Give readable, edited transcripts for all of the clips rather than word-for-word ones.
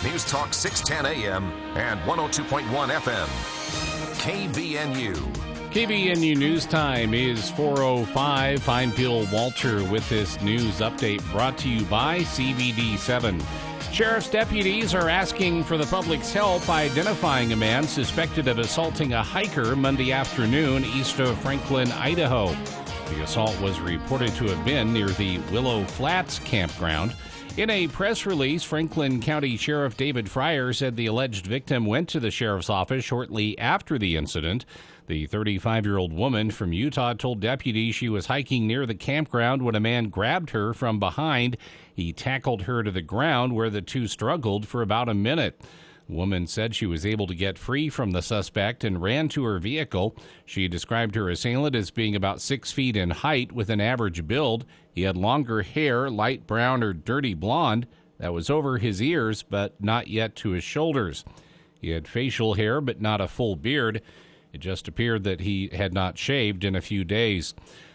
News Talk 610 AM and 102.1 FM. KVNU. KVNU News Time is 4:05. Find Bill Walter with this news update brought to you by CBD7. Sheriff's deputies are asking for the public's help identifying a man suspected of assaulting a hiker Monday afternoon east of Franklin, Idaho. The assault was reported to have been near the Willow Flats campground. In a press release, Franklin County Sheriff David Fryer said the alleged victim went to the sheriff's office shortly after the incident. The 35-year-old woman from Utah told deputies she was hiking near the campground when a man grabbed her from behind. He tackled her to the ground where the two struggled for about a minute. The woman said she was able to get free from the suspect and ran to her vehicle. She described her assailant as being about 6 feet in height with an average build. He had longer hair, light brown or dirty blonde, that was over his ears but not yet to his shoulders. He had facial hair but not a full beard. It just appeared that he had not shaved in a few days.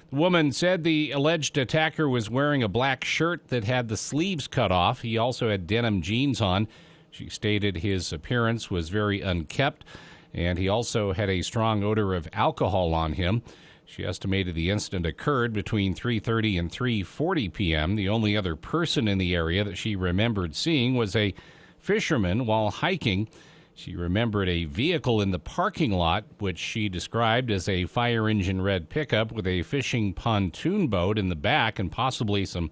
The woman said the alleged attacker was wearing a black shirt that had the sleeves cut off. He also had denim jeans on. She stated his appearance was very unkempt, and he also had a strong odor of alcohol on him. She estimated the incident occurred between 3:30 and 3:40 p.m. The only other person in the area that she remembered seeing was a fisherman while hiking. She remembered a vehicle in the parking lot, which she described as a fire engine red pickup with a fishing pontoon boat in the back and possibly some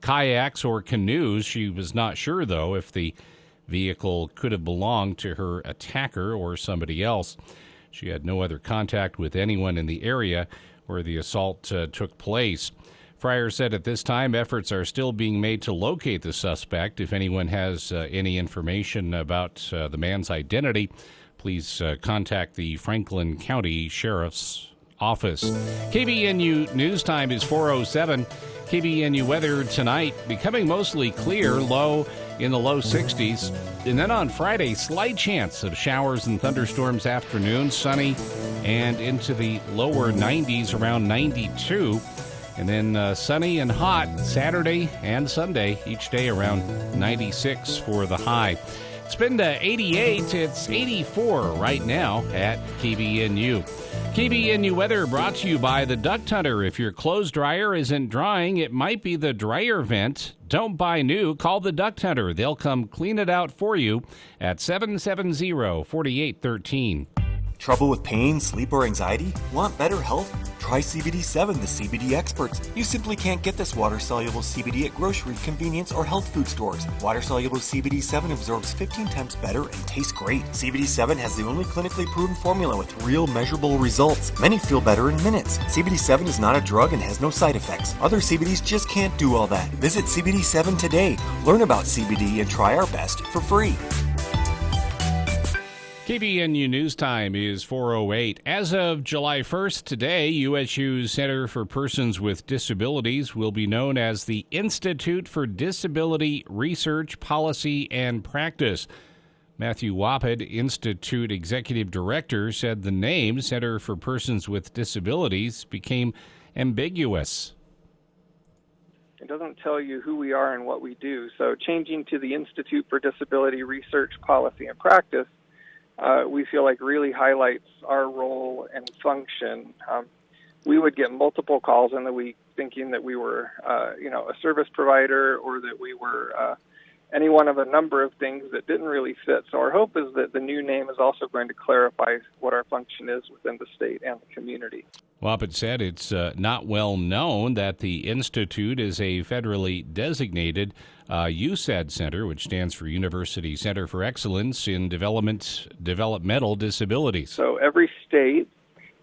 kayaks or canoes. She was not sure, though, if the vehicle could have belonged to her attacker or somebody else. She had no other contact with anyone in the area where the assault took place. Fryer said at this time efforts are still being made to locate the suspect. If anyone has any information about the man's identity, please contact the Franklin County Sheriff's Office. KVNU News Time is 4:07. KVNU weather tonight becoming mostly clear, low in the low 60s. And then on Friday, slight chance of showers and thunderstorms afternoon, sunny and into the lower 90s, around 92. And then sunny and hot Saturday and Sunday, each day around 96 for the high. It's been 88. It's 84 right now at KVNU. KVNU weather brought to you by the Duct Hunter. If your clothes dryer isn't drying, it might be the dryer vent. Don't buy new. Call the Duct Hunter. They'll come clean it out for you at 770-4813. Trouble with pain, sleep, or anxiety? Want better health? Try CBD7, the CBD experts. You simply can't get this water-soluble CBD at grocery, convenience, or health food stores. Water-soluble CBD7 absorbs 15 times better and tastes great. CBD7 has the only clinically proven formula with real measurable results. Many feel better in minutes. CBD7 is not a drug and has no side effects. Other CBDs just can't do all that. Visit CBD7 today. Learn about CBD and try our best for free. KVNU News Time is 4:08. As of July 1st today, USU's Center for Persons with Disabilities will be known as the Institute for Disability Research, Policy, and Practice. Matthew Wapped, Institute Executive Director, said the name Center for Persons with Disabilities became ambiguous. It doesn't tell you who we are and what we do. So changing to the Institute for Disability Research, Policy, and Practice we feel like really highlights our role and function. We would get multiple calls in the week thinking that we were, a service provider or that we were any one of a number of things that didn't really fit. So our hope is that the new name is also going to clarify what our function is within the state and the community. Wapped said it's not well known that the Institute is a federally designated USAD Center, which stands for University Center for Excellence in Developmental Disabilities. So every state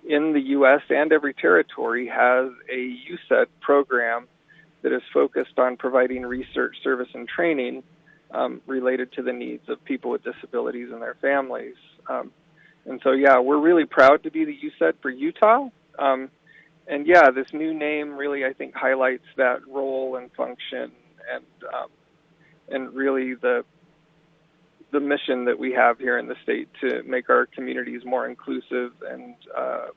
in the U.S. and every territory has a USAD program that is focused on providing research, service, and training related to the needs of people with disabilities and their families. And so, we're really proud to be the USAD for Utah. This new name really, I think, highlights that role and function and really the mission that we have here in the state to make our communities more inclusive and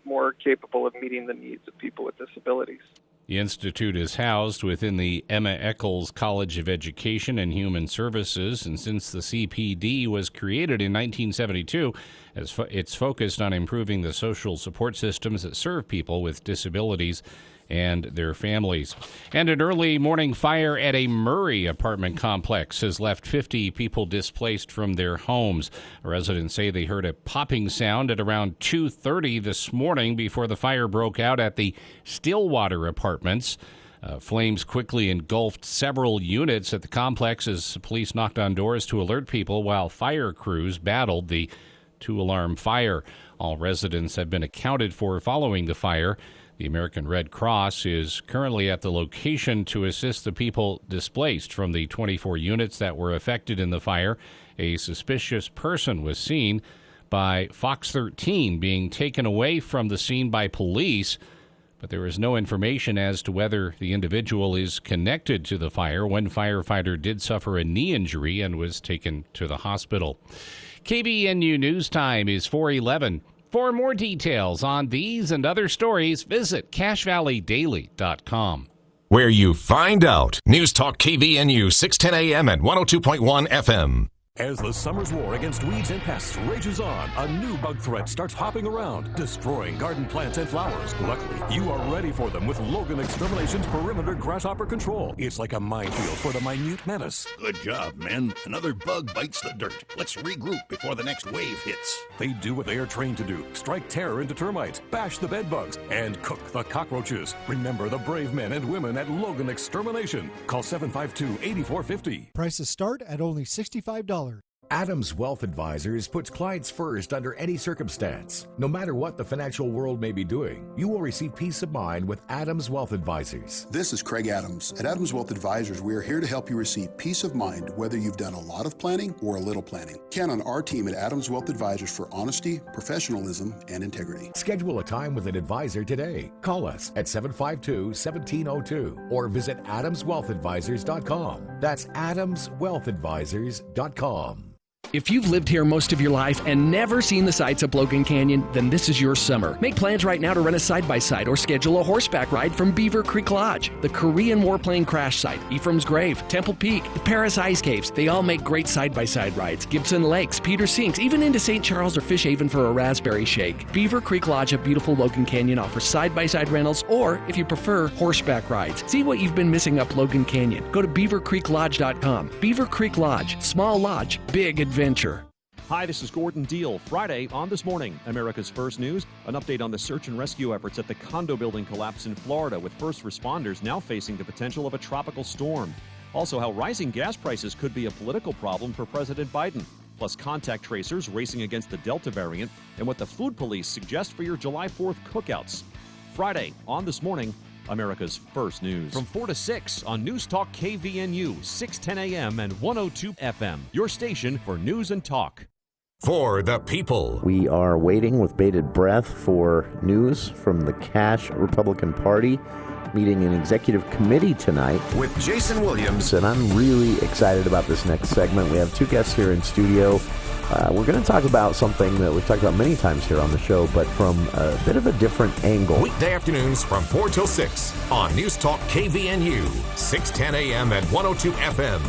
more capable of meeting the needs of people with disabilities. The institute is housed within the Emma Eccles College of Education and Human Services, and since the CPD was created in 1972, it's focused on improving the social support systems that serve people with disabilities and their families. And an early morning fire at a Murray apartment complex has left 50 people displaced from their homes. Residents say they heard a popping sound at around 2:30 this morning before the fire broke out at the Stillwater Apartments. Flames quickly engulfed several units at the complex as police knocked on doors to alert people while fire crews battled the two-alarm fire. All residents have been accounted for following the fire. The American Red Cross is currently at the location to assist the people displaced from the 24 units that were affected in the fire. A suspicious person was seen by Fox 13 being taken away from the scene by police, but there is no information as to whether the individual is connected to the fire. One firefighter did suffer a knee injury and was taken to the hospital. KBNU News Time is 4:11. For more details on these and other stories, visit CashValleyDaily.com. Where you find out. News Talk KVNU 610 AM and 102.1 FM. As the summer's war against weeds and pests rages on, a new bug threat starts hopping around, destroying garden plants and flowers. Luckily, you are ready for them with Logan Extermination's Perimeter Grasshopper Control. It's like a minefield for the minute menace. Good job, men. Another bug bites the dirt. Let's regroup before the next wave hits. They do what they are trained to do. Strike terror into termites, bash the bed bugs, and cook the cockroaches. Remember the brave men and women at Logan Extermination. Call 752-8450. Prices start at only $65. Adams Wealth Advisors puts clients first under any circumstance. No matter what the financial world may be doing, you will receive peace of mind with Adams Wealth Advisors. This is Craig Adams. At Adams Wealth Advisors, we are here to help you receive peace of mind whether you've done a lot of planning or a little planning. Count on our team at Adams Wealth Advisors for honesty, professionalism, and integrity. Schedule a time with an advisor today. Call us at 752-1702 or visit adamswealthadvisors.com. That's adamswealthadvisors.com. If you've lived here most of your life and never seen the sights of Logan Canyon, then this is your summer. Make plans right now to rent a side-by-side or schedule a horseback ride from Beaver Creek Lodge, the Korean warplane crash site, Ephraim's Grave, Temple Peak, the Paris Ice Caves. They all make great side-by-side rides. Gibson Lakes, Peter Sinks, even into St. Charles or Fish Haven for a raspberry shake. Beaver Creek Lodge of beautiful Logan Canyon offers side-by-side rentals or, if you prefer, horseback rides. See what you've been missing up Logan Canyon. Go to beavercreeklodge.com. Beaver Creek Lodge, small lodge, big adventure. Hi, this is Gordon Deal. Friday on This Morning, America's First News, an update on the search and rescue efforts at the condo building collapse in Florida, with first responders now facing the potential of a tropical storm. Also, how rising gas prices could be a political problem for President Biden. Plus, contact tracers racing against the Delta variant, and what the food police suggest for your July 4th cookouts. Friday on This Morning, America's First News. From 4 to 6 on News Talk KVNU, 610 AM and 102 FM. Your station for news and talk. For the people. We are waiting with bated breath for news from the Cash Republican Party, meeting an executive committee tonight. With Jason Williams. And I'm really excited about this next segment. We have two guests here in studio. We're going to talk about something that we've talked about many times here on the show, but from a bit of a different angle. Weekday afternoons from 4 till 6 on News Talk KVNU, 610 AM and 102 FM.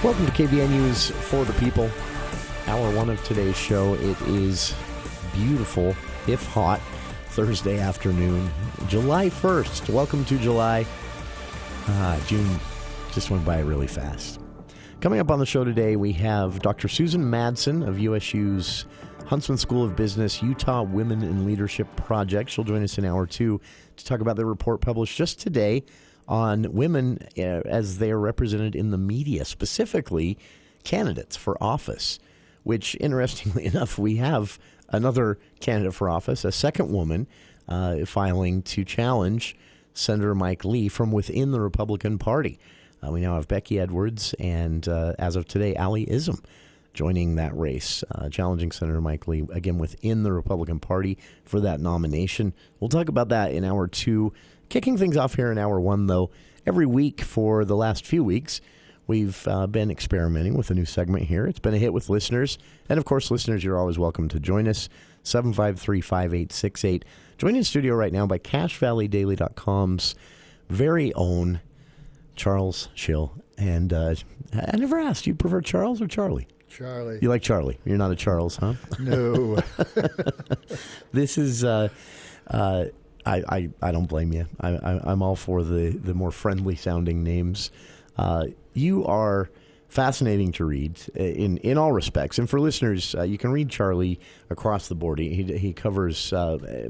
Welcome to KBNU's For the People, hour one of today's show. It is beautiful, if hot, Thursday afternoon, July 1st. Welcome to July. June just went by really fast. Coming up on the show today, we have Dr. Susan Madsen of USU's Huntsman School of Business Utah Women in Leadership Project. She'll join us in hour two to talk about the report published just today on women as they are represented in the media, specifically candidates for office, which, interestingly enough, we have another candidate for office, a second woman filing to challenge Senator Mike Lee from within the Republican Party. We now have Becky Edwards and, as of today, Allie Ism joining that race, challenging Senator Mike Lee, again, within the Republican Party for that nomination. We'll talk about that in Hour 2. Kicking things off here in Hour 1, though, every week for the last few weeks, we've been experimenting with a new segment here. It's been a hit with listeners. And, of course, listeners, you're always welcome to join us, 753-5868. Joined in studio right now by CashValleyDaily.com's very own Charles Schill. And I never asked, you prefer Charles or Charlie? Charlie. You like Charlie. You're not a Charles, huh? No. This is, I don't blame you. I'm all for the more friendly sounding names. You are fascinating to read in all respects. And for listeners, you can read Charlie across the board. He covers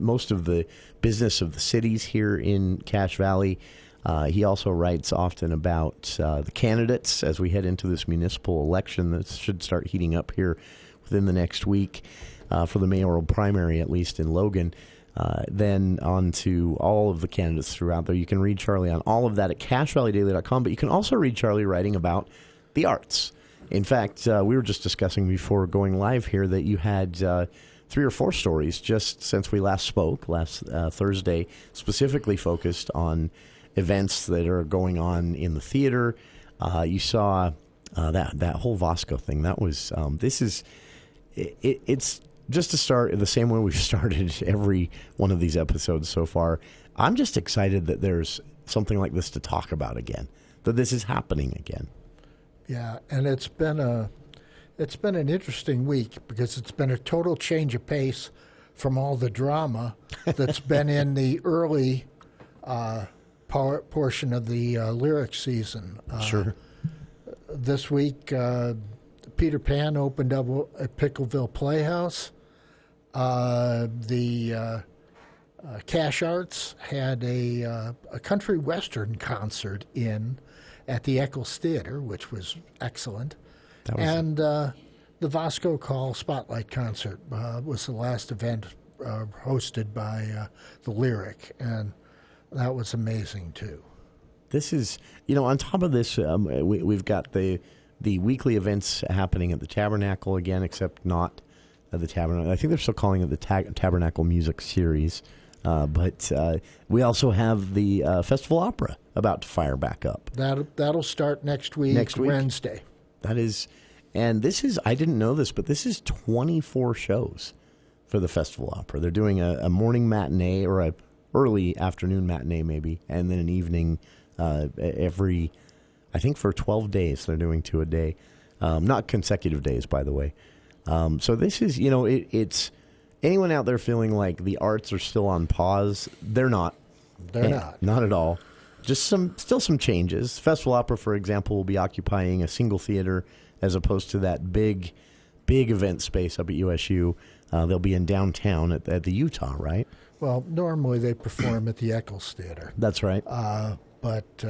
most of the business of the cities here in Cache Valley. He also writes often about the candidates as we head into this municipal election that should start heating up here within the next week for the mayoral primary, at least in Logan. Then on to all of the candidates throughout there. You can read Charlie on all of that at CashValleyDaily.com, but you can also read Charlie writing about the arts. In fact, we were just discussing before going live here that you had 3 or 4 stories just since we last spoke, last Thursday, specifically focused on events that are going on in the theater. You saw that whole Vasco thing. That was it's just to start the same way we've started every one of these episodes so far. I'm just excited that there's something like this to talk about again, that this is happening again. Yeah, and it's been an interesting week because it's been a total change of pace from all the drama that's been in the early portion of the lyric season. Sure. This week, Peter Pan opened up at Pickleville Playhouse. The Cache Arts had a country western concert at the Eccles Theater, which was excellent. And the Vasco Call Spotlight Concert was the last event hosted by the Lyric, and that was amazing, too. This is, on top of this, we've got the weekly events happening at the Tabernacle again, except not at the Tabernacle. I think they're still calling it the Tabernacle Music Series. But we also have the Festival Opera about to fire back up. That'll start next week, Wednesday. That is, and this is, I didn't know this, but this is 24 shows for the Festival Opera. They're doing a morning matinee or a early afternoon matinee maybe, and then an evening every, I think for 12 days. They're doing 2 a day. Not consecutive days, by the way. So this is, it's anyone out there feeling like the arts are still on pause, they're not. They're not. Not at all. Just still some changes. Festival Opera, for example, will be occupying a single theater as opposed to that big event space up at USU. They'll be in downtown at the Utah, right? Well, normally they perform at the Eccles Theater. That's right. But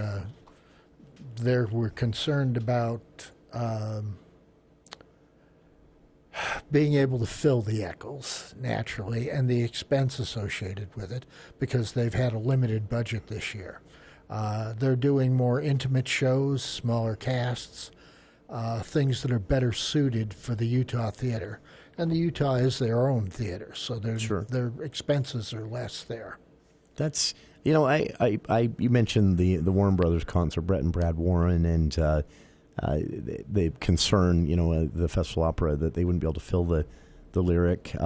we're concerned about being able to fill the Eccles naturally and the expense associated with it because they've had a limited budget this year. They're doing more intimate shows, smaller casts, things that are better suited for the Utah Theater. And the Utah is their own theater, so their expenses are less there. That's, you mentioned the Warren Brothers concert, Brett and Brad Warren, and the concern, the Festival Opera, that they wouldn't be able to fill the Lyric.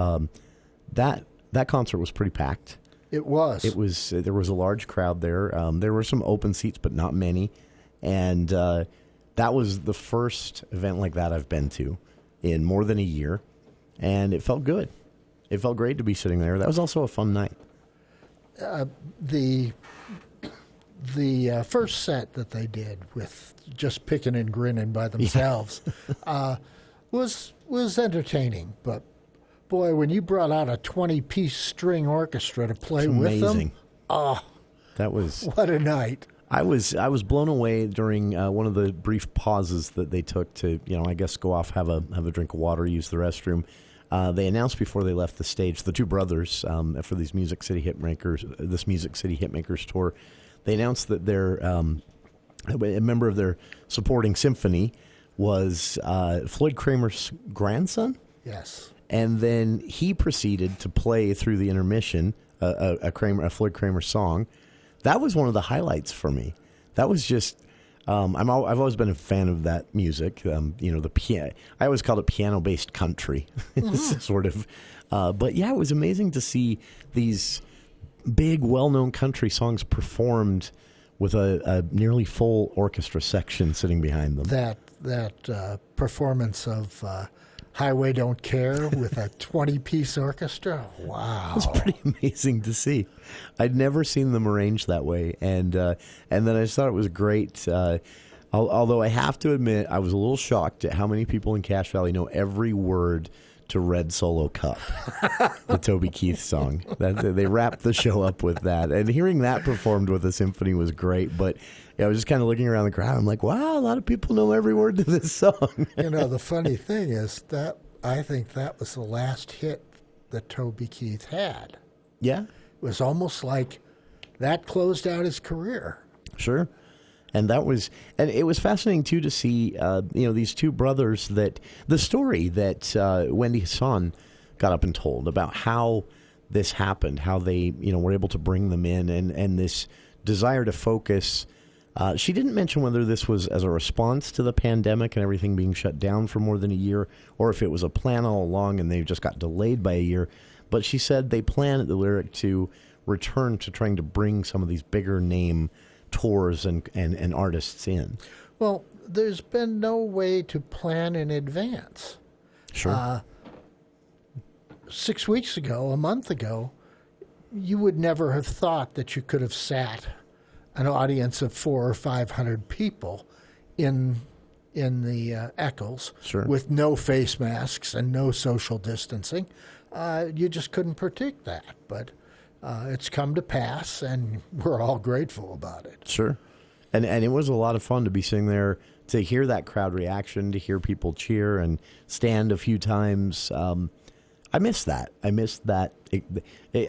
That concert was pretty packed. It was. There was a large crowd there. There were some open seats, but not many. And that was the first event like that I've been to in more than a year. And it felt good. It felt great to be sitting there. That was also a fun night. The first set that they did with just picking and grinning by themselves was entertaining. But boy, when you brought out a 20-piece string orchestra to play with them, that was what a night. I was blown away during one of the brief pauses that they took to, I guess go off, have a drink of water, use the restroom. They announced before they left the stage, the two brothers, for this Music City Hitmakers tour, they announced that a member of their supporting symphony was Floyd Kramer's grandson. Yes. And then he proceeded to play through the intermission a Floyd Kramer song. That was one of the highlights for me. That was just. I've always been a fan of that music. The piano. I always called it piano-based country, sort of. But yeah, it was amazing to see these big, well-known country songs performed with a nearly full orchestra section sitting behind them. That performance of Highway Don't Care with a 20-piece orchestra. Wow. It was pretty amazing to see. I'd never seen them arranged that way. And then I just thought it was great. Although I have to admit, I was a little shocked at how many people in Cache Valley know every word to Red Solo Cup, the Toby Keith song. They wrapped the show up with that. And hearing that performed with a symphony was great. But I was just kind of looking around the crowd. I'm like, wow, a lot of people know every word to this song. The funny thing is that I think that was the last hit that Toby Keith had. Yeah. It was almost like that closed out his career. Sure. And it was fascinating too to see, these two brothers the story that Wendy Hassan got up and told about how this happened, how they, were able to bring them in and this desire to focus. She didn't mention whether this was as a response to the pandemic and everything being shut down for more than a year, or if it was a plan all along and they just got delayed by a year. But she said they plan at the Lyric to return to trying to bring some of these bigger name tours and artists in. Well, there's been no way to plan in advance. Sure. 6 weeks ago, a month ago, you would never have thought that you could have sat an audience of 400 or 500 people in the Eccles, sure, with no face masks and no social distancing. You just couldn't predict that, but it's come to pass, and we're all grateful about it. Sure. And it was a lot of fun to be sitting there, to hear that crowd reaction, to hear people cheer and stand a few times. I missed that.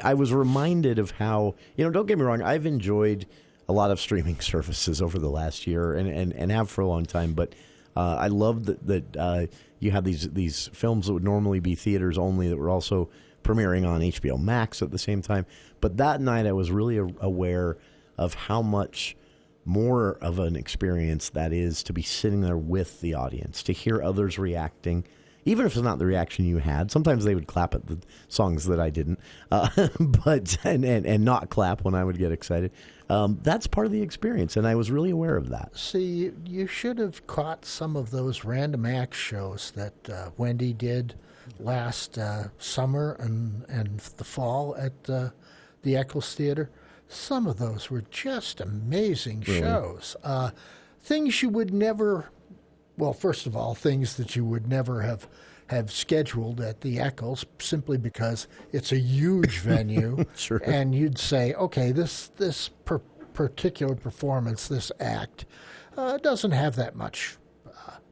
I was reminded of how, don't get me wrong, I've enjoyed a lot of streaming services over the last year and have for a long time, but I love that you have these films that would normally be theaters only that were also premiering on HBO Max at the same time. But that night I was really aware of how much more of an experience that is to be sitting there with the audience, to hear others reacting, even if it's not the reaction you had. Sometimes they would clap at the songs that I didn't, but not clap when I would get excited. That's part of the experience, and I was really aware of that. See, you should have caught some of those random act shows that Wendy did last summer and the fall at the Eccles Theater. Some of those were just amazing shows. Things you would never, well, first of all, things that you would never have scheduled at the Eccles, simply because it's a huge venue. Sure. And you'd say, okay, this particular performance, this act, doesn't have that much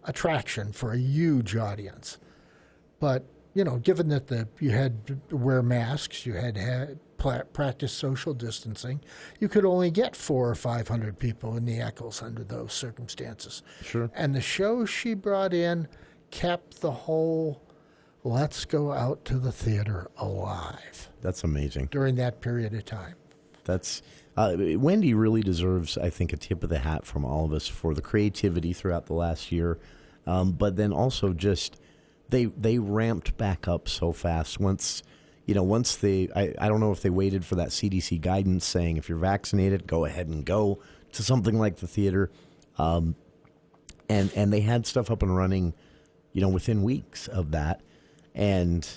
attraction for a huge audience. But, given that you had to wear masks, you had practice social distancing, you could only get 400 or 500 people in the Eccles under those circumstances. Sure. And the shows she brought in kept the whole let's go out to the theater alive. That's amazing. During that period of time. That's Wendy really deserves, I think, a tip of the hat from all of us for the creativity throughout the last year. But then also just they ramped back up so fast once they, I don't know if they waited for that CDC guidance saying if you're vaccinated, go ahead and go to something like the theater. And they had stuff up and running, within weeks of that. And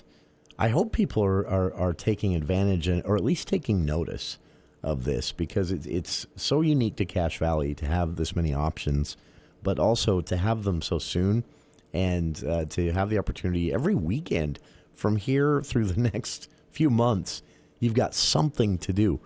I hope people are taking advantage or at least taking notice of this, because it's so unique to Cache Valley to have this many options, but also to have them so soon and to have the opportunity every weekend from here through the next few months. You've got something to do,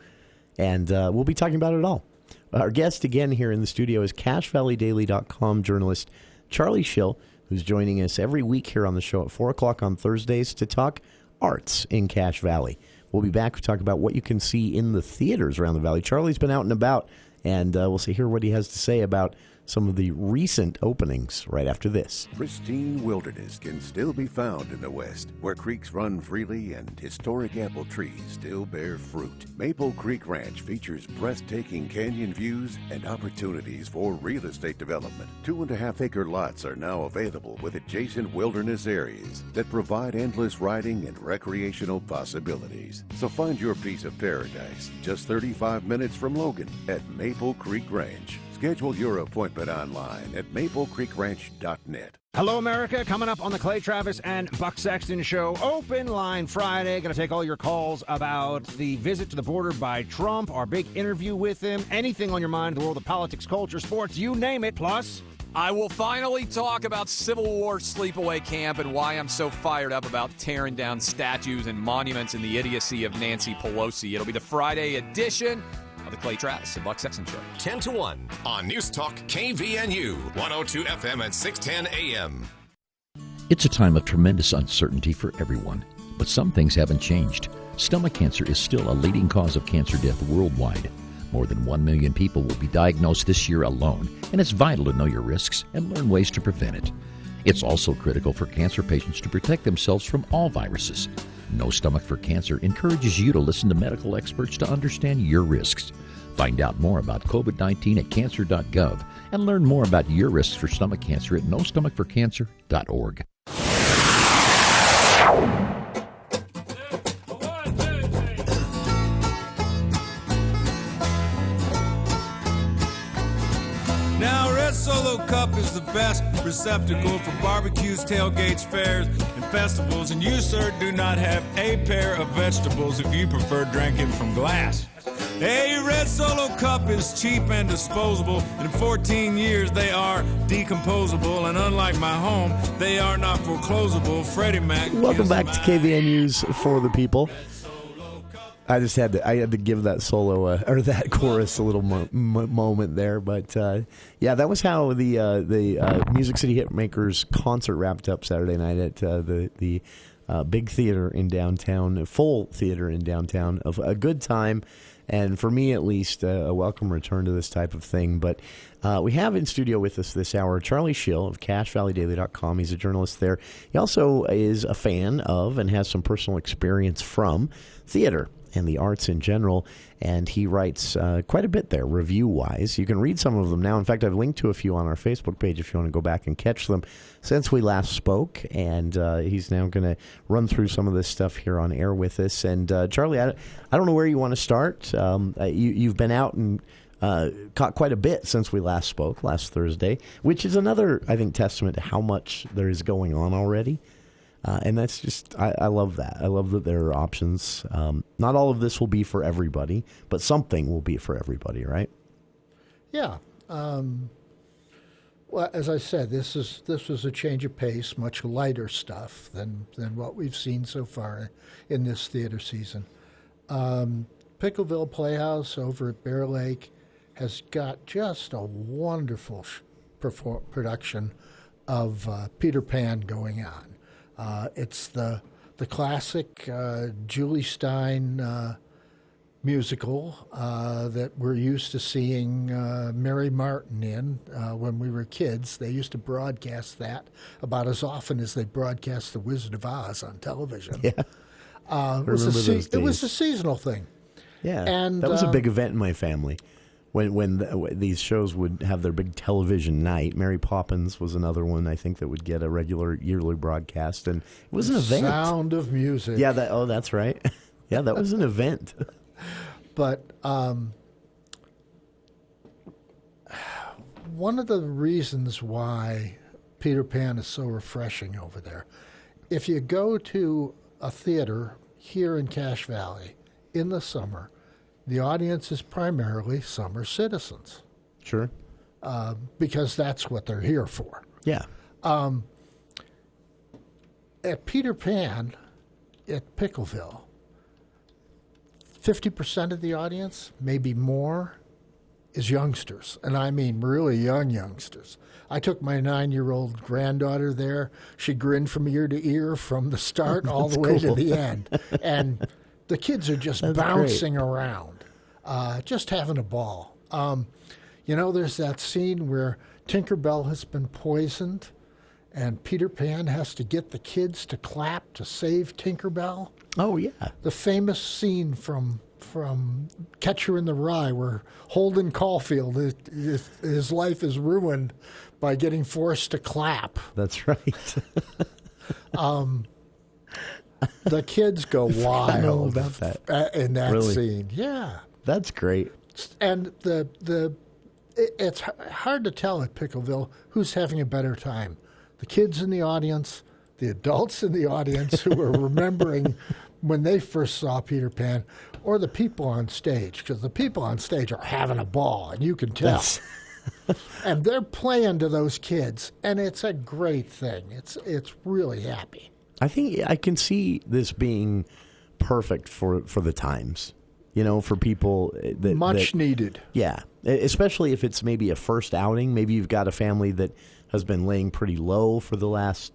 and we'll be talking about it all. Our guest again here in the studio is CacheValleyDaily.com journalist Charlie Schill, who's joining us every week here on the show at 4 o'clock on Thursdays to talk arts in Cache Valley. We'll be back to talk about what you can see in the theaters around the valley. Charlie's been out and about, and we'll hear what he has to say about some of the recent openings right after this. Pristine wilderness can still be found in the West, where creeks run freely and historic apple trees still bear fruit. Maple Creek Ranch features breathtaking canyon views and opportunities for real estate development. 2.5-acre lots are now available with adjacent wilderness areas that provide endless riding and recreational possibilities. So find your piece of paradise just 35 minutes from Logan at Maple Creek Ranch. Schedule your appointment online at maplecreekranch.net. Hello, America. Coming up on the Clay Travis and Buck Sexton Show. Open Line Friday. Going to take all your calls about the visit to the border by Trump, our big interview with him, anything on your mind in the world of politics, culture, sports, you name it. Plus, I will finally talk about Civil War sleepaway camp and why I'm so fired up about tearing down statues and monuments and the idiocy of Nancy Pelosi. It'll be the Friday edition of the Clay Travis and Buck Sexton Show. 10 to 1 on News Talk KVNU, 102 FM at 610 AM. It's a time of tremendous uncertainty for everyone, but some things haven't changed. Stomach cancer is still a leading cause of cancer death worldwide. More than 1 million people will be diagnosed this year alone, and it's vital to know your risks and learn ways to prevent it. It's also critical for cancer patients to protect themselves from all viruses. No Stomach for Cancer encourages you to listen to medical experts to understand your risks. Find out more about COVID-19 at cancer.gov and learn more about your risks for stomach cancer at nostomachforcancer.org. Now, Red Solo Cup is the best receptacle for barbecues, tailgates, fairs, and festivals. And you, sir, do not have a pair of vegetables if you prefer drinking from glass. A Red Solo Cup is cheap and disposable. In 14 years, they are decomposable. And unlike my home, they are not foreclosable. Freddie Mac. Welcome back to KVNU's For the People. I just had to give that solo or that chorus a little moment there, but yeah, that was how the Music City Hitmakers concert wrapped up Saturday night at the big theater in downtown, full theater in downtown. Of a good time, and for me at least, a welcome return to this type of thing. But we have in studio with us this hour Charlie Schill of CashValleyDaily.com. He's a journalist there. He also is a fan of and has some personal experience from theater and the arts in general, and he writes quite a bit there, review-wise. You can read some of them now. In fact, I've linked to a few on our Facebook page if you want to go back and catch them since we last spoke, and he's now going to run through some of this stuff here on air with us. And Charlie, I don't know where you want to start. You've been out and caught quite a bit since we last spoke last Thursday, which is another, I think, testament to how much there is going on already. And that's just, I love that. I love that there are options. Not all of this will be for everybody, but something will be for everybody, right? Yeah. Well, as I said, this was a change of pace, much lighter stuff than what we've seen so far in this theater season. Pickleville Playhouse over at Bear Lake has got just a wonderful production of Peter Pan going on. It's the classic Julie Stein musical that we're used to seeing Mary Martin in when we were kids. They used to broadcast that about as often as they broadcast The Wizard of Oz on television. Yeah, it was a seasonal thing. Yeah, and that was a big event in my family. When these shows would have their big television night. Mary Poppins was another one, I think, that would get a regular yearly broadcast, and it was an event. Sound of Music. Yeah, that's right. Yeah, that was an event. But one of the reasons why Peter Pan is so refreshing over there, if you go to a theater here in Cache Valley in the summer, the audience is primarily summer citizens. Sure. Because that's what they're here for. Yeah. At Peter Pan, at Pickleville, 50% of the audience, maybe more, is youngsters. And I mean really young youngsters. I took my 9-year-old granddaughter there. She grinned from ear to ear from the start all the way to the end. And the kids are just bouncing around, just having a ball. There's that scene where Tinkerbell has been poisoned, and Peter Pan has to get the kids to clap to save Tinkerbell. Oh, yeah. The famous scene from Catcher in the Rye, where Holden Caulfield, his life is ruined by getting forced to clap. That's right. The kids go wild about that. In that Really? scene. Yeah. That's great. And it's hard to tell at Pickleville who's having a better time. The kids in the audience, the adults in the audience who are remembering when they first saw Peter Pan, or the people on stage, because the people on stage are having a ball, and you can tell. And they're playing to those kids, and it's a great thing. It's really happy. I think I can see this being perfect for the times, for people that needed. Yeah, especially if it's maybe a first outing. Maybe you've got a family that has been laying pretty low for the last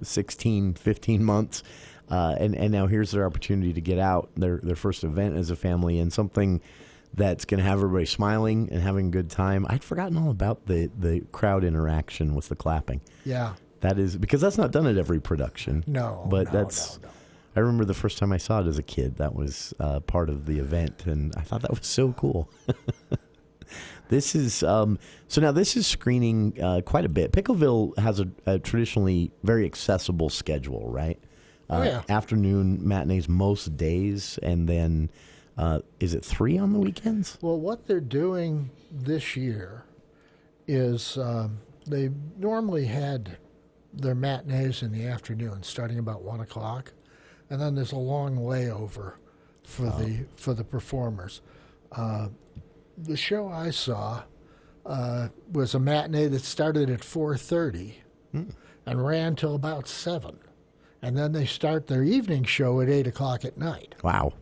16, 15 months, and now here's their opportunity to get out, their first event as a family, and something that's going to have everybody smiling and having a good time. I'd forgotten all about the crowd interaction with the clapping. Yeah. That is, because that's not done at every production. No. But no. I remember the first time I saw it as a kid, that was part of the event, and I thought that was so cool. This is, so now this is screening quite a bit. Pickleville has a traditionally very accessible schedule, right? Yeah. Afternoon matinees most days, and then is it 3 on the weekends? Well, what they're doing this year is they normally had their matinees in the afternoon, starting about 1 o'clock, and then there's a long layover for the performers. The show I saw was a matinee that started at 4:30 and ran till about 7, and then they start their evening show at 8 o'clock at night. Wow.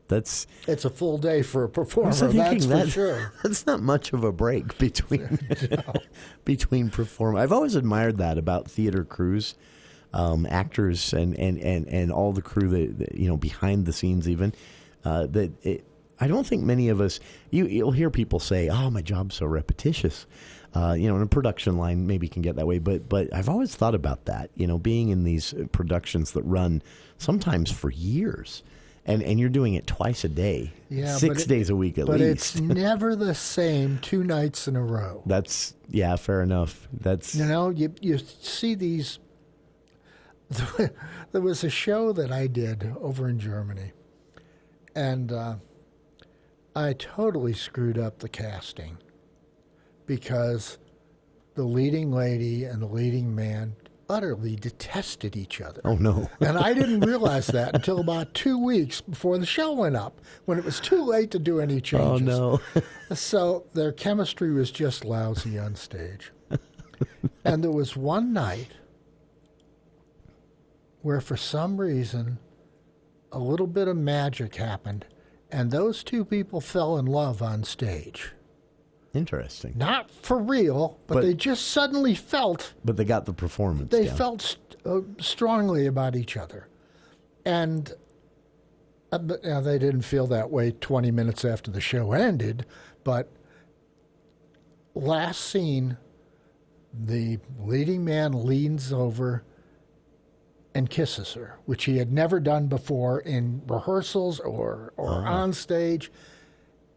It's a full day for a performer, that's for sure. That's not much of a break between between performing. I've always admired that about theater crews, actors, and all the crew that behind the scenes even. I don't think many of us. You'll hear people say, "Oh, my job's so repetitious." In a production line, maybe can get that way, but I've always thought about that. Being in these productions that run sometimes for years. And you're doing it twice a day, 6 days a week at least. But it's never the same 2 nights in a row. That's, fair enough. That's you see these. There was a show that I did over in Germany, and I totally screwed up the casting because the leading lady and the leading man utterly detested each other. Oh, no. And I didn't realize that until about 2 weeks before the show went up, when it was too late to do any changes. Oh, no. So their chemistry was just lousy on stage. And there was one night where, for some reason, a little bit of magic happened, and those 2 people fell in love on stage. Interesting. Not for real, but they just suddenly felt. But they got the performance. They felt strongly about each other, and they didn't feel that way 20 minutes after the show ended. But last scene, the leading man leans over and kisses her, which he had never done before in rehearsals or on stage.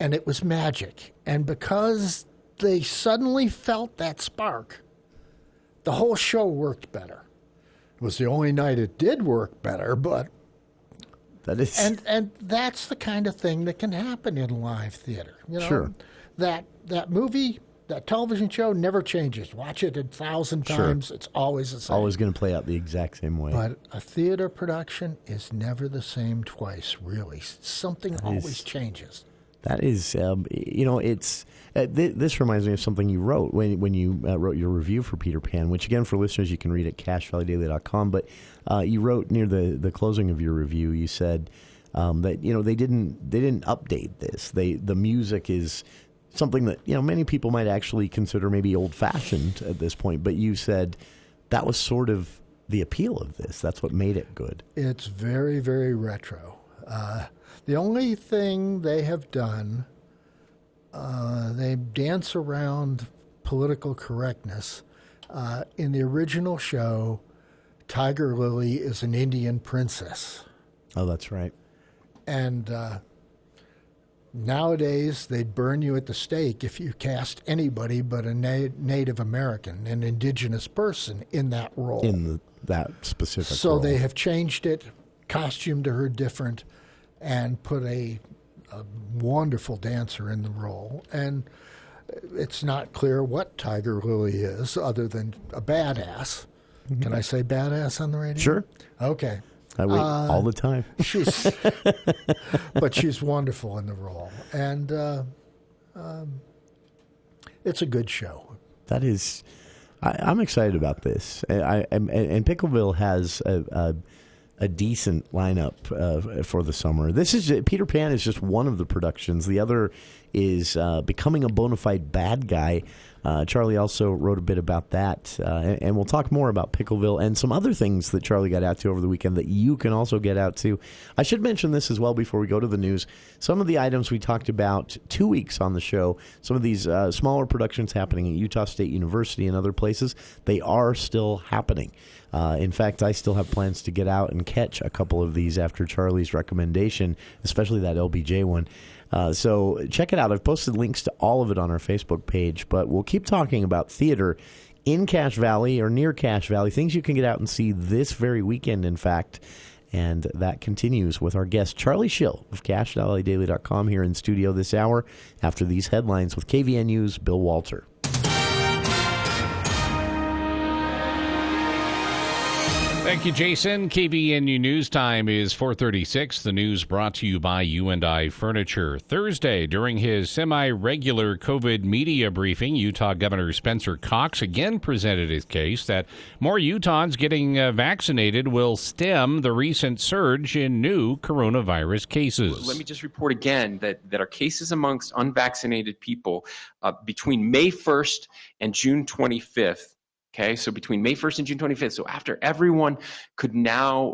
And it was magic. And because they suddenly felt that spark, the whole show worked better. It was the only night it did work better, but that is, and that's the kind of thing that can happen in live theater. Sure. That movie, that television show never changes. Watch it 1,000 times. Sure. It's always the same. Always going to play out the exact same way. But a theater production is never the same twice, really. Something always changes. That is, it's this reminds me of something you wrote when you wrote your review for Peter Pan, which, again, for listeners, you can read at cachevalleydaily.com. But you wrote near the closing of your review, you said that they didn't update this. The music is something that many people might actually consider maybe old-fashioned at this point. But you said that was sort of the appeal of this. That's what made it good. It's very, very retro. The only thing they have done, they dance around political correctness. In the original show, Tiger Lily is an Indian princess. Oh, that's right. And nowadays, they'd burn you at the stake if you cast anybody but a Native American, an indigenous person, in that role. That specific So role. they have changed it, costumed her different, and put a wonderful dancer in the role. And it's not clear what Tiger Lily is other than a badass. Mm-hmm. Can I say badass on the radio? Sure. Okay. I wait all the time. But she's wonderful in the role. And it's a good show. That is, I'm excited about this. And Pickleville has a decent lineup for the summer. Peter Pan is just one of the productions. The other is Becoming a Bona Fide Bad Guy. Charlie also wrote a bit about that, and we'll talk more about Pickleville and some other things that Charlie got out to over the weekend that you can also get out to. I should mention this as well before we go to the news. Some of the items we talked about 2 weeks on the show, some of these smaller productions happening at Utah State University and other places, they are still happening. In fact, I still have plans to get out and catch a couple of these after Charlie's recommendation, especially that LBJ one. So check it out. I've posted links to all of it on our Facebook page, but we'll keep talking about theater in Cache Valley or near Cache Valley, things you can get out and see this very weekend, in fact. And that continues with our guest, Charlie Schill of CacheValleyDaily.com, here in studio this hour after these headlines with KVNU's Bill Walter. Thank you, Jason. KVNU News Time is 4:36. The news brought to you by U&I Furniture. Thursday, during his semi-regular COVID media briefing, Utah Governor Spencer Cox again presented his case that more Utahns getting vaccinated will stem the recent surge in new coronavirus cases. Let me just report again that our cases amongst unvaccinated people between May 1st and June 25th. Okay, so between May 1st and June 25th, so after everyone could now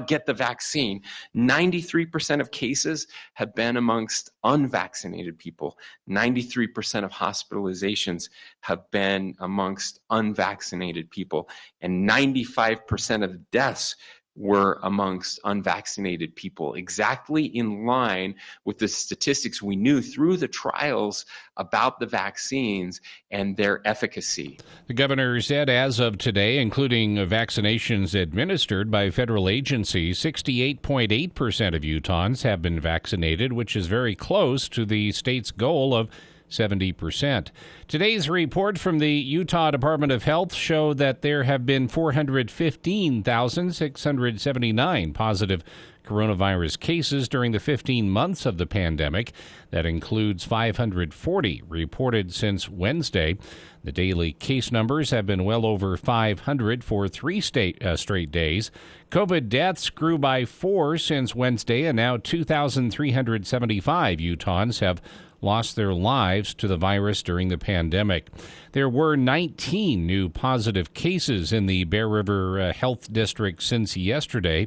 get the vaccine, 93% of cases have been amongst unvaccinated people. 93% of hospitalizations have been amongst unvaccinated people, and 95% of deaths were amongst unvaccinated people, exactly in line with the statistics we knew through the trials about the vaccines and their efficacy. The governor said as of today, including vaccinations administered by federal agencies, 68.8% of Utahns have been vaccinated, which is very close to the state's goal of 70%. Today's report from the Utah Department of Health showed that there have been 415,679 positive coronavirus cases during the 15 months of the pandemic. That includes 540 reported since Wednesday. The daily case numbers have been well over 500 for three straight days. COVID deaths grew by 4 since Wednesday, and now 2,375 Utahns have lost their lives to the virus during the pandemic. There were 19 new positive cases in the Bear River Health District since yesterday.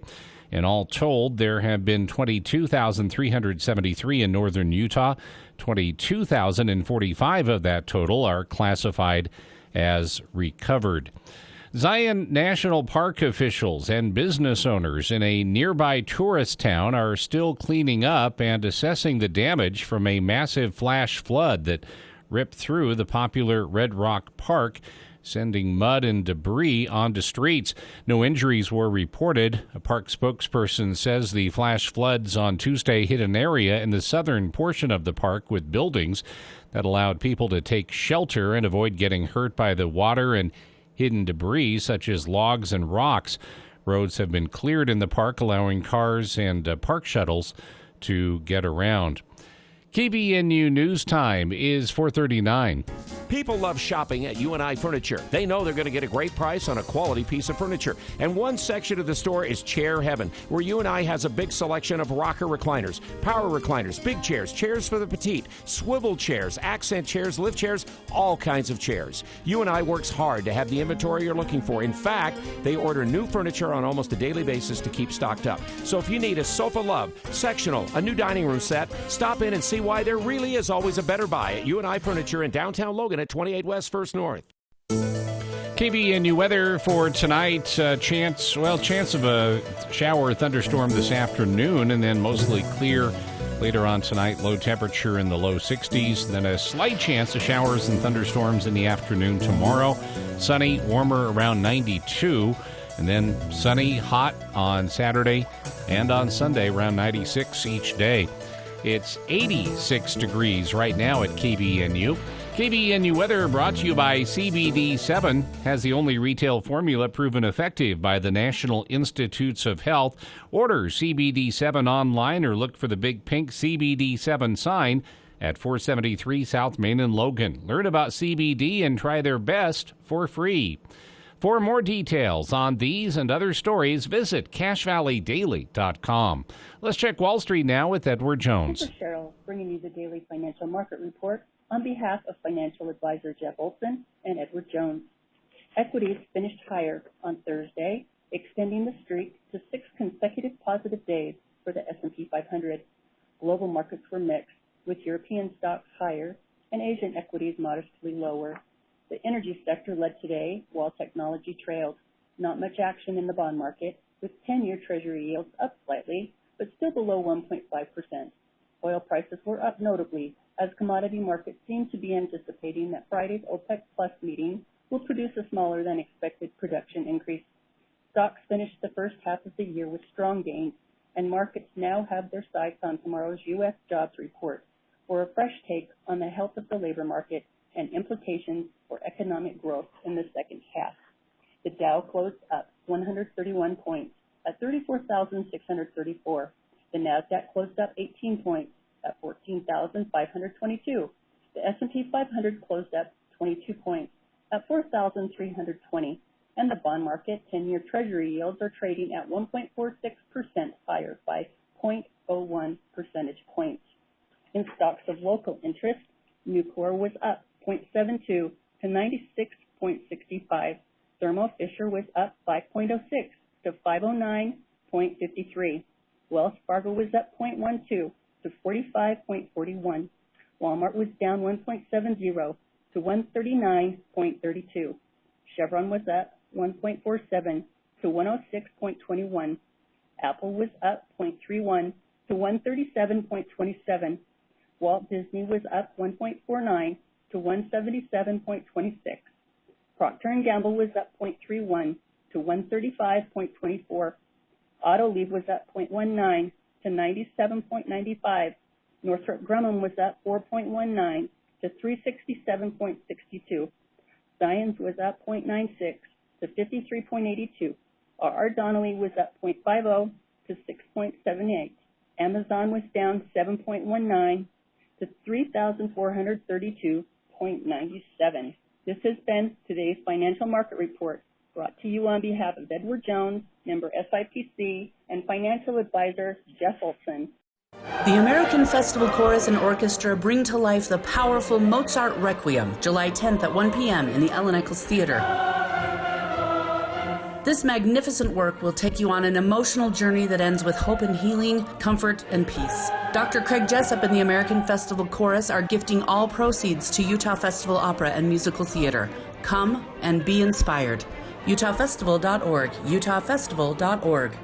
And all told, there have been 22,373 in northern Utah. 22,045 of that total are classified as recovered. Zion National Park officials and business owners in a nearby tourist town are still cleaning up and assessing the damage from a massive flash flood that ripped through the popular Red Rock Park, sending mud and debris onto streets. No injuries were reported. A park spokesperson says the flash floods on Tuesday hit an area in the southern portion of the park with buildings that allowed people to take shelter and avoid getting hurt by the water and hidden debris such as logs and rocks. Roads have been cleared in the park, allowing cars and park shuttles to get around. KVNU News Time is 4:39. People love shopping at U&I Furniture. They know they're going to get a great price on a quality piece of furniture. And one section of the store is Chair Heaven, where U&I has a big selection of rocker recliners, power recliners, big chairs, chairs for the petite, swivel chairs, accent chairs, lift chairs, all kinds of chairs. U&I works hard to have the inventory you're looking for. In fact, they order new furniture on almost a daily basis to keep stocked up. So if you need a sofa love, sectional, a new dining room set, stop in and see why there really is always a better buy at U&I Furniture in downtown Logan at 28 West 1st North. KVNU weather for tonight. Chance of a shower or thunderstorm this afternoon, and then mostly clear later on tonight. Low temperature in the low 60s. Then a slight chance of showers and thunderstorms in the afternoon tomorrow. Sunny, warmer around 92. And then sunny, hot on Saturday and on Sunday, around 96 each day. It's 86 degrees right now at KVNU. KVNU weather brought to you by CBD7, has the only retail formula proven effective by the National Institutes of Health. Order CBD7 online or look for the big pink CBD7 sign at 473 South Main in Logan. Learn about CBD and try their best for free. For more details on these and other stories, visit CashValleyDaily.com. Let's check Wall Street now with Edward Jones. This is Cheryl, bringing you the daily financial market report on behalf of financial advisor Jeff Olson and Edward Jones. Equities finished higher on Thursday, extending the streak to 6 consecutive positive days for the S&P 500. Global markets were mixed, with European stocks higher and Asian equities modestly lower. The energy sector led today, while technology trailed. Not much action in the bond market, with 10-year Treasury yields up slightly, but still below 1.5%. Oil prices were up notably, as commodity markets seem to be anticipating that Friday's OPEC Plus meeting will produce a smaller than expected production increase. Stocks finished the first half of the year with strong gains, and markets now have their sights on tomorrow's U.S. jobs report for a fresh take on the health of the labor market and implications for economic growth in the second half. The Dow closed up 131 points at 34,634. The Nasdaq closed up 18 points at 14,522. The S&P 500 closed up 22 points at 4,320. And the bond market 10-year Treasury yields are trading at 1.46% higher by 0.01 percentage points. In stocks of local interest, Nucor was up 0.72 to 96.65. Thermo Fisher was up 5.06 to 509.53. Wells Fargo was up 0.12 to 45.41. Walmart was down 1.70 to 139.32. Chevron was up 1.47 to 106.21. Apple was up 0.31 to 137.27. Walt Disney was up 1.49 to 177.26. Procter & Gamble was up 0.31 to 135.24. Autoliv was up 0.19 to 97.95. Northrop Grumman was up 4.19 to 367.62. Zions was up 0.96 to 53.82. R.R. Donnelley was up 0.50 to 6.78. Amazon was down 7.19 to 3,432.97. This has been today's financial market report, brought to you on behalf of Edward Jones, member SIPC, and financial advisor Jeff Olson. The American Festival Chorus and Orchestra bring to life the powerful Mozart Requiem, July 10th at 1 p.m. in the Ellen Eccles Theater. This magnificent work will take you on an emotional journey that ends with hope and healing, comfort and peace. Dr. Craig Jessup and the American Festival Chorus are gifting all proceeds to Utah Festival Opera and Musical Theater. Come and be inspired. UtahFestival.org, UtahFestival.org.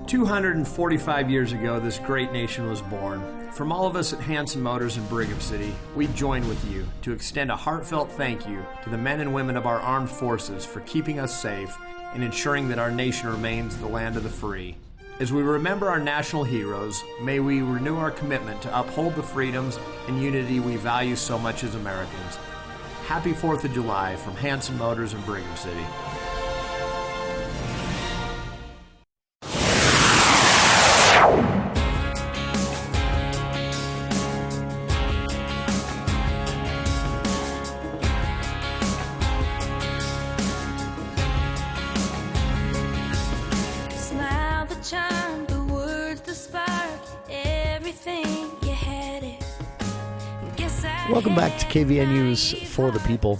245 years ago, this great nation was born. From all of us at Hanson Motors in Brigham City, we join with you to extend a heartfelt thank you to the men and women of our armed forces for keeping us safe and ensuring that our nation remains the land of the free. As we remember our national heroes, may we renew our commitment to uphold the freedoms and unity we value so much as Americans. Happy 4th of July from Hanson Motors in Brigham City. Welcome back to KVNU's For the People.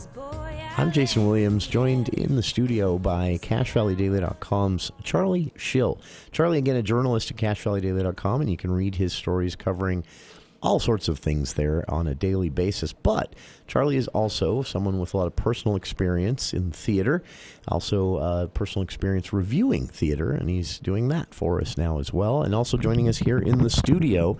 I'm Jason Williams, joined in the studio by CashValleyDaily.com's Charlie Schill. Charlie, again, a journalist at CashValleyDaily.com, and you can read his stories covering all sorts of things there on a daily basis. But Charlie is also someone with a lot of personal experience in theater, also personal experience reviewing theater, and he's doing that for us now as well. And also joining us here in the studio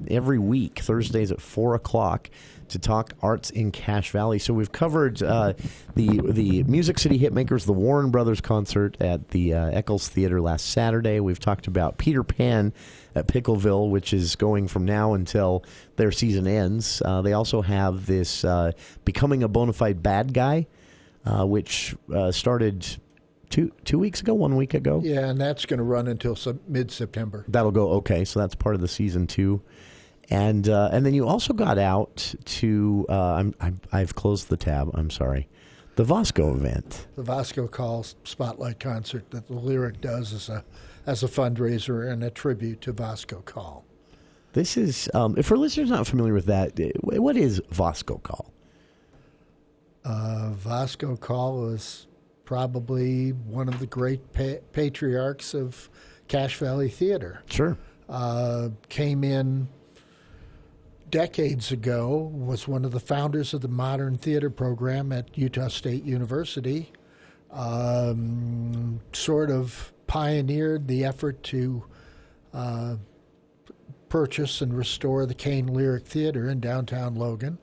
every week, Thursdays at 4 o'clock, to talk arts in Cache Valley. So we've covered the Music City Hitmakers, the Warren Brothers concert at the Eccles Theater last Saturday. We've talked about Peter Pan at Pickleville, which is going from now until their season ends. They also have this Becoming a Bonafide Bad Guy, which started 2 weeks ago, 1 week ago. Yeah, and that's going to run until mid-September. That'll go, okay, so that's part of the season 2. And then you also got out to I've closed the tab. I'm sorry, the Vasco event. The Vasco Call Spotlight concert that the Lyric does as a fundraiser and a tribute to Vasco Call. This is for listeners not familiar with that. What is Vasco Call? Vasco Call is probably one of the great patriarchs of Cache Valley Theater. Sure, came in decades ago, was one of the founders of the modern theater program at Utah State University, sort of pioneered the effort to purchase and restore the Kane Lyric Theater in downtown Logan,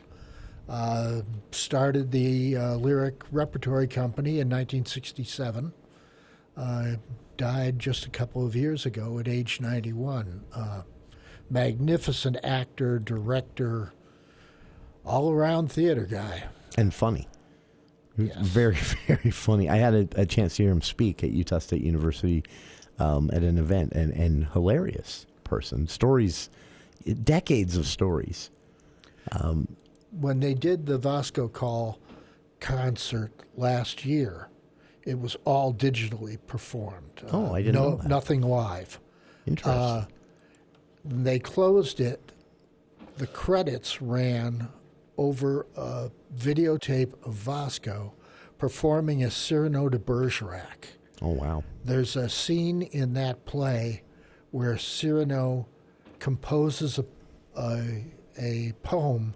started the Lyric Repertory Company in 1967, died just a couple of years ago at age 91. Magnificent actor, director, all-around theater guy. And funny. Yes. Very, very funny. I had a chance to hear him speak at Utah State University at an event, and hilarious person. Stories, decades of stories. When they did the Vasco Call concert last year, it was all digitally performed. I didn't know that. Nothing live. Interesting. They closed it. The credits ran over a videotape of Vasco performing a Cyrano de Bergerac. Oh, wow. There's a scene in that play where Cyrano composes a poem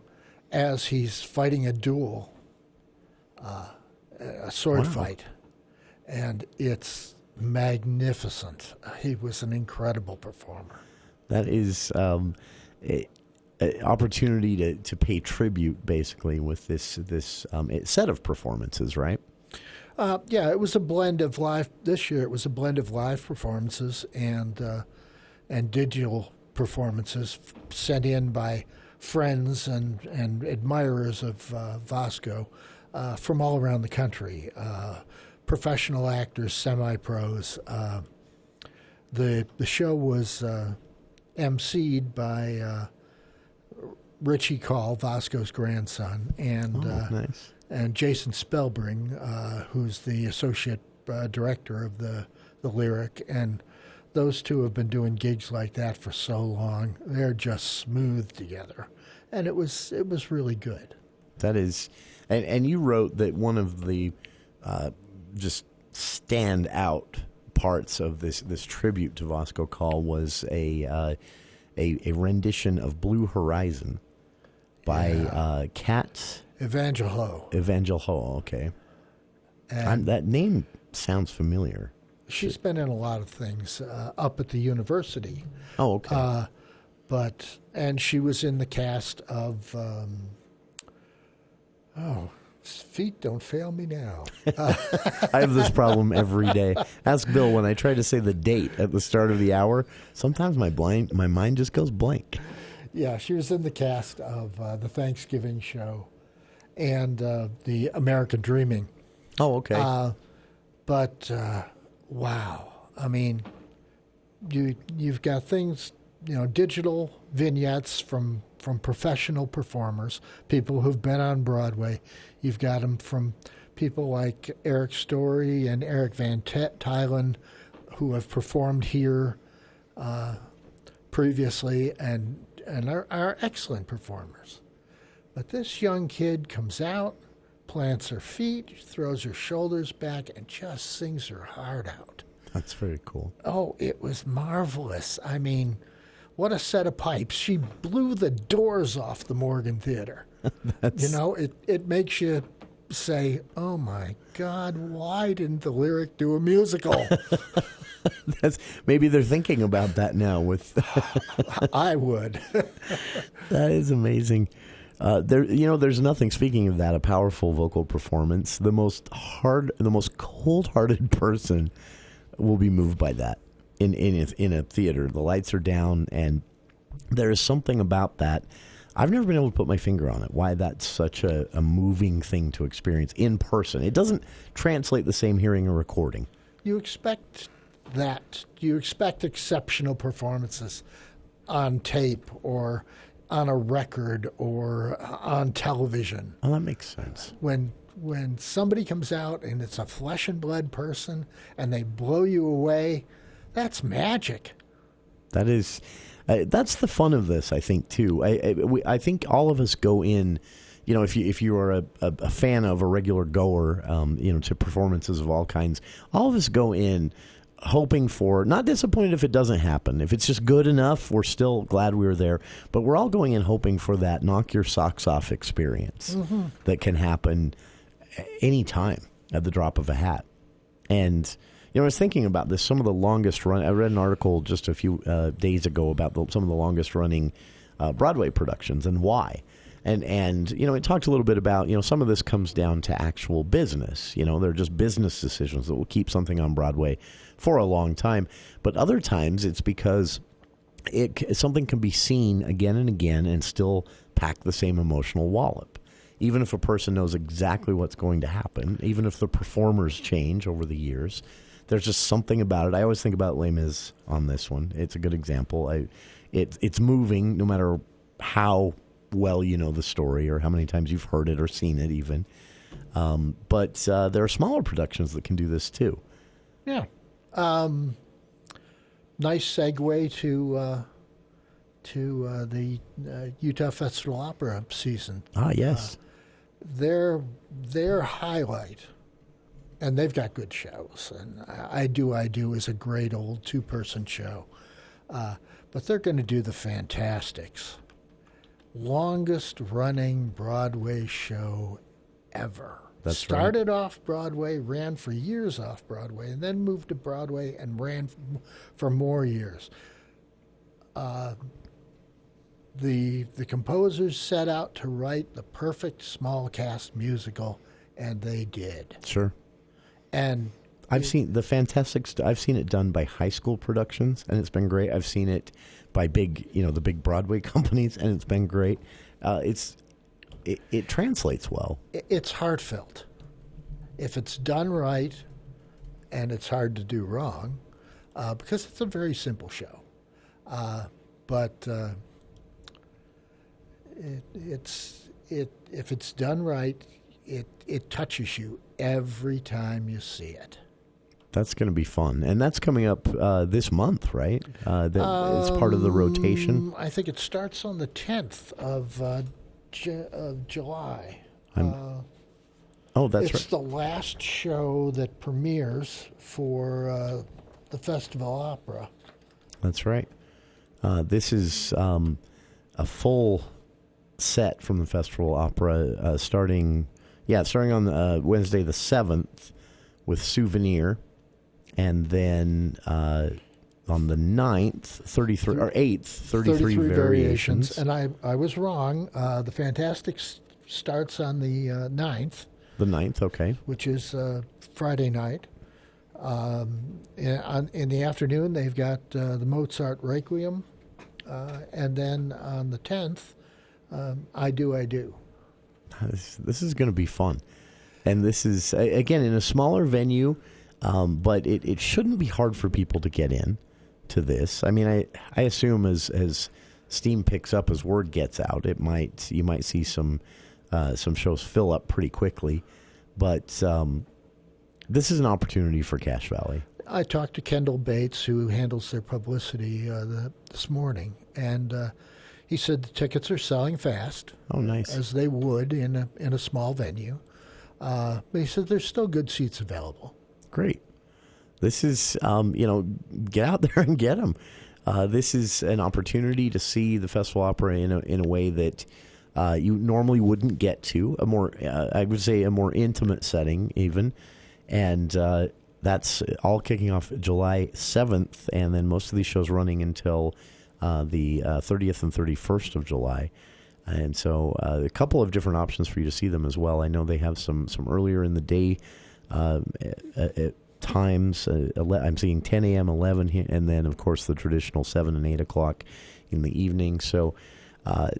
as he's fighting a duel, a sword fight. And it's magnificent. He was an incredible performer. That is an opportunity to pay tribute, basically, with this set of performances, right? Yeah, it was a blend of live. This year, it was a blend of live performances and digital performances sent in by friends and admirers of Vasco from all around the country. Professional actors, semi-pros. The show was emceed by Richie Call, Vasco's grandson, and nice. And Jason Spellbring, who's the associate director of the Lyric, and those two have been doing gigs like that for so long. They're just smooth together, and it was really good. That is, and you wrote that one of the just stand out parts of this tribute to Vasco Call was a rendition of Blue Horizon by Kat Evangelho. Okay, and that name sounds familiar. She's been in a lot of things up at the university. Oh, okay. And she was in the cast of. Feet don't fail me now. I have this problem every day. Ask Bill when I try to say the date at the start of the hour. Sometimes my mind just goes blank. Yeah, she was in the cast of the Thanksgiving show and the American Dreaming. Oh, okay. Wow. I mean, you've got things, digital vignettes from professional performers, people who've been on Broadway. You've got them from people like Eric Story and Eric Van Tylen, who have performed here previously and are excellent performers. But this young kid comes out, plants her feet, throws her shoulders back, and just sings her heart out. That's very cool. Oh, it was marvelous. I mean, what a set of pipes. She blew the doors off the Morgan Theater. It makes you say, oh, my God, why didn't the Lyric do a musical? Maybe they're thinking about that now. I would. That is amazing. There's nothing. Speaking of that, a powerful vocal performance. The most cold-hearted person will be moved by that in a theater. The lights are down, and there is something about that. I've never been able to put my finger on it. Why that's such a moving thing to experience in person. It doesn't translate the same hearing a recording. You expect that. You expect exceptional performances on tape or on a record or on television. Oh, that makes sense. When somebody comes out and it's a flesh and blood person and they blow you away, that's magic. That is, that's the fun of this, I think, too. I think all of us go in, if you are a fan of a regular goer, to performances of all kinds, all of us go in hoping for, not disappointed if it doesn't happen. If it's just good enough, we're still glad we were there. But we're all going in hoping for that knock your socks off experience that can happen anytime at the drop of a hat. And, I was thinking about this. Some of the longest run, I read an article just a few days ago about some of the longest running Broadway productions and why. And it talked a little bit about, some of this comes down to actual business. They're just business decisions that will keep something on Broadway for a long time. But other times it's because something can be seen again and again and still pack the same emotional wallop. Even if a person knows exactly what's going to happen, even if the performers change over the years, there's just something about it. I always think about Les Mis on this one. It's a good example. It's moving no matter how well you know the story or how many times you've heard it or seen it even. But there are smaller productions that can do this too. Yeah. Nice segue to the Utah Festival Opera season. Ah, yes. Their highlight, and they've got good shows, and I Do is a great old two-person show. But they're going to do the Fantastics. Longest running Broadway show ever. That's Started off Broadway, ran for years off Broadway, and then moved to Broadway and ran for more years. The composers set out to write the perfect small cast musical, and they did. Sure. And I've seen the Fantastics. I've seen it done by high school productions, and it's been great. I've seen it by the big Broadway companies, and it's been great. It translates well. It's heartfelt. If it's done right, and it's hard to do wrong, because it's a very simple show. But if it's done right, it touches you every time you see it. That's going to be fun, and that's coming up this month, right? It's part of the rotation. I think it starts on the 10th of July. That's right. It's the last show that premieres for the Festival Opera. That's right. This is a full set from the Festival Opera, starting on Wednesday the 7th with Souvenir, and then on the 9th, 33 variations. And I was wrong. The Fantastics starts on the 9th. The 9th, okay. Which is Friday night. In the afternoon, they've got the Mozart Requiem. And then on the 10th, I Do. This is going to be fun. And this is, again, in a smaller venue, but it shouldn't be hard for people to get in to this. I mean, I assume as steam picks up, as word gets out, you might see some shows fill up pretty quickly. But this is an opportunity for Cache Valley. I talked to Kendall Bates, who handles their publicity this morning, and he said the tickets are selling fast. Oh, nice. As they would in a small venue. But he said there's still good seats available. Great. This is, get out there and get them. this is an opportunity to see the Festival Opera in a way that you normally wouldn't get to, I would say a more intimate setting even. And that's all kicking off July 7th, and then most of these shows running until the 30th and 31st of July. And so a couple of different options for you to see them as well. I know they have some earlier in the day at times. I'm seeing 10 a.m., 11 here, and then, of course, the traditional 7 and 8 o'clock in the evening. So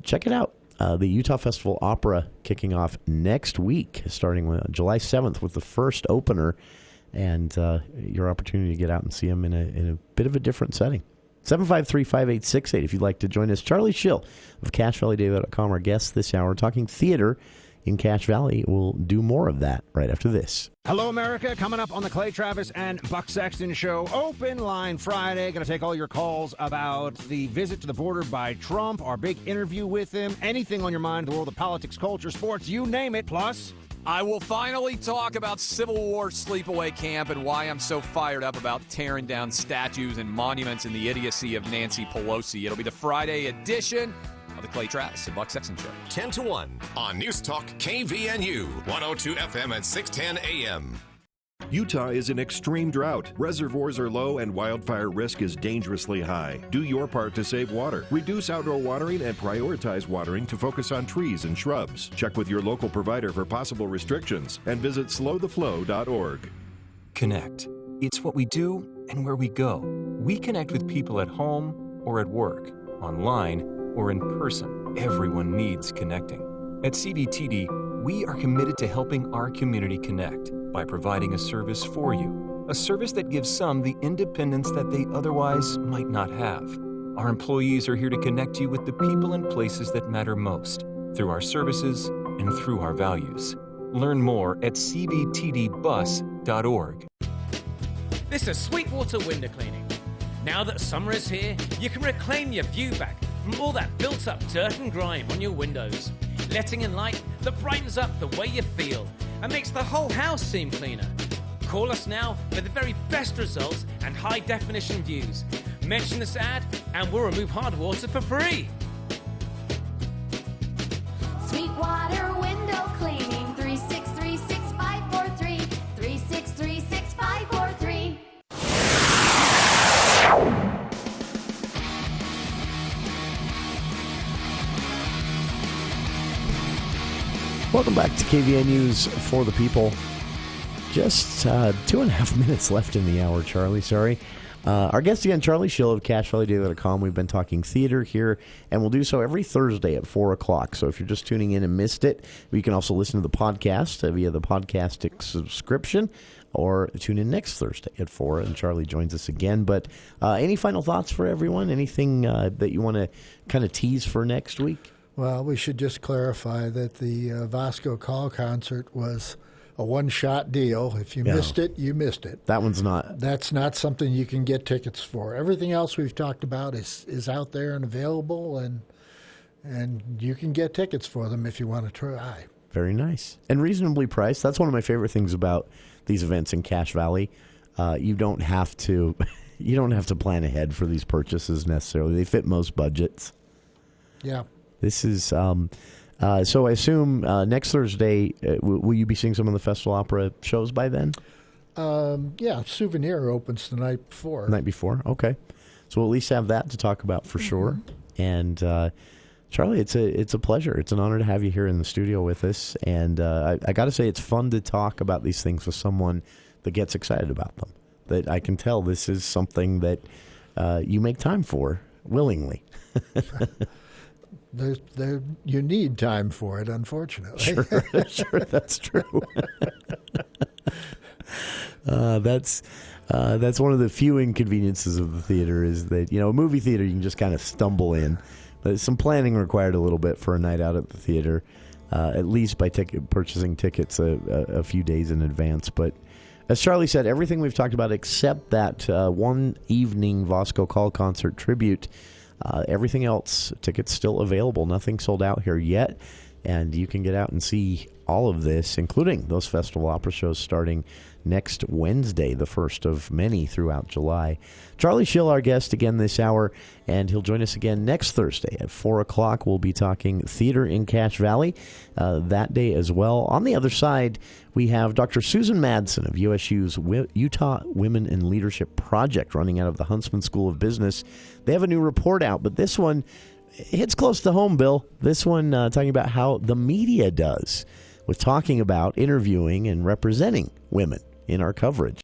check it out. The Utah Festival Opera kicking off next week, starting July 7th with the first opener, and your opportunity to get out and see them in a bit of a different setting. 753-5868 if you'd like to join us. Charlie Schill of CacheValleyDaily.com, our guest this hour, talking theater in Cache Valley. We'll do more of that right after this. Hello, America. Coming up on the Clay Travis and Buck Sexton Show. Open Line Friday. Going to take all your calls about the visit to the border by Trump, our big interview with him, anything on your mind, the world of politics, culture, sports, you name it. Plus, I will finally talk about Civil War sleepaway camp and why I'm so fired up about tearing down statues and monuments and the idiocy of Nancy Pelosi. It'll be the Friday edition of the Clay Travis and Buck Sexton Show. 10 to 1 on News Talk KVNU, 102 FM at 610 AM. Utah is in extreme drought. Reservoirs are low and wildfire risk is dangerously high. Do your part to save water. Reduce outdoor watering and prioritize watering to focus on trees and shrubs. Check with your local provider for possible restrictions and visit slowtheflow.org. Connect. It's what we do and where we go. We connect with people at home or at work, online or in person. Everyone needs connecting. At CBTD, we are committed to helping our community connect by providing a service for you, a service that gives some the independence that they otherwise might not have. Our employees are here to connect you with the people and places that matter most through our services and through our values. Learn more at cbtdbus.org. This is Sweetwater Window Cleaning. Now that summer is here, you can reclaim your view back from all that built-up dirt and grime on your windows, letting in light that brightens up the way you feel and makes the whole house seem cleaner. Call us now for the very best results and high-definition views. Mention this ad and we'll remove hard water for free. Sweetwater Window Cleaning, 3636543, 3636543. Welcome back to KVN News for the People. Just 2.5 minutes left in the hour, Charlie. Sorry. Our guest again, Charlie Schill of CacheValleyDaily.com. We've been talking theater here, and we'll do so every Thursday at 4 o'clock. So if you're just tuning in and missed it, you can also listen to the podcast via the podcastic subscription, or tune in next Thursday at 4, and Charlie joins us again. But any final thoughts for everyone? Anything that you want to kind of tease for next week? Well, we should just clarify that the Vasco Call concert was a one-shot deal. If you missed it, you missed it. That one's not. That's not something you can get tickets for. Everything else we've talked about is out there and available, and you can get tickets for them if you want to try. Very nice. And reasonably priced. That's one of my favorite things about these events in Cache Valley. You don't have to plan ahead for these purchases necessarily. They fit most budgets. Yeah. This is so I assume next Thursday, will you be seeing some of the Festival Opera shows by then? Yeah, Souvenir opens the night before. Night before, okay. So we'll at least have that to talk about for sure. And Charlie, it's a pleasure. It's an honor to have you here in the studio with us. And I got to say, it's fun to talk about these things with someone that gets excited about them. That I can tell this is something that you make time for willingly. You need time for it, unfortunately. Sure, that's true. That's one of the few inconveniences of the theater is that, a movie theater you can just kind of stumble in. But some planning required a little bit for a night out at the theater, at least by purchasing tickets a few days in advance. But as Charlie said, everything we've talked about except that one evening Vasco Call concert tribute, everything else, tickets still available. Nothing sold out here yet. And you can get out and see all of this, including those festival opera shows starting next Wednesday, the first of many throughout July. Charlie Schill, our guest again this hour, and he'll join us again next Thursday at 4 o'clock. We'll be talking theater in Cache Valley that day as well. On the other side, we have Dr. Susan Madsen of USU's Utah Women in Leadership Project running out of the Huntsman School of Business. They have a new report out, but this one hits close to home, Bill. This one talking about how the media does with talking about interviewing and representing women in our coverage.